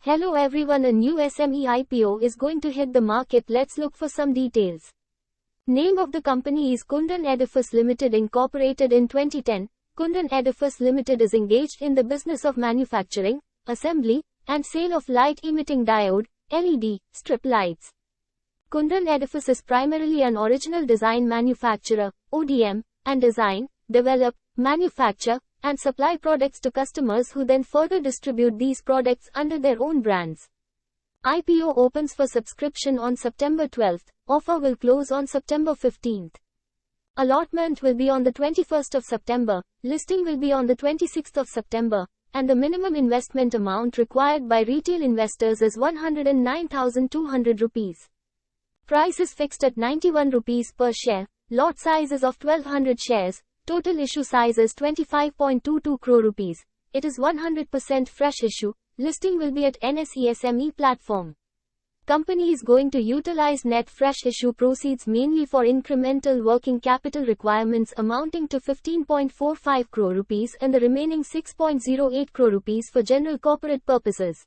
Hello everyone, a new SME IPO is going to hit the market. Let's look for some details. Name of the company is Kundan Edifice Limited Incorporated. In 2010, Kundan Edifice Limited is engaged in the business of manufacturing, assembly, and sale of light-emitting diode, LED, strip lights. Kundan Edifice is primarily an original design manufacturer, ODM, and design, develop, manufacture, and supply products to customers who then further distribute these products under their own brands. IPO opens for subscription on September 12th, offer will close on September 15th. Allotment will be on the 21st of September, listing will be on the 26th of September, and the minimum investment amount required by retail investors is 109,200 rupees. Price is fixed at 91 rupees per share, lot size is of 1200 shares, total issue size is 25.22 crore rupees. It is 100% fresh issue. Listing will be at NSE SME platform. Company is going to utilize net fresh issue proceeds mainly for incremental working capital requirements amounting to 15.45 crore rupees and the remaining 6.08 crore rupees for general corporate purposes.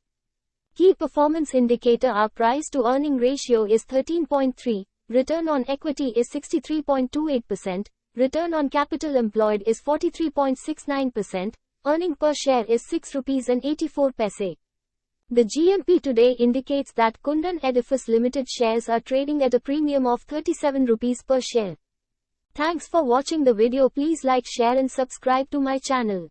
Key performance indicator: our price to earning ratio is 13.3, return on equity is 63.28%, return on capital employed is 43.69%, earning per share is 6 rupees and 84 paise. The GMP today indicates that Kundan Edifice Limited shares are trading at a premium of 37 rupees per share. Thanks for watching the video. Please like, share and subscribe to my channel.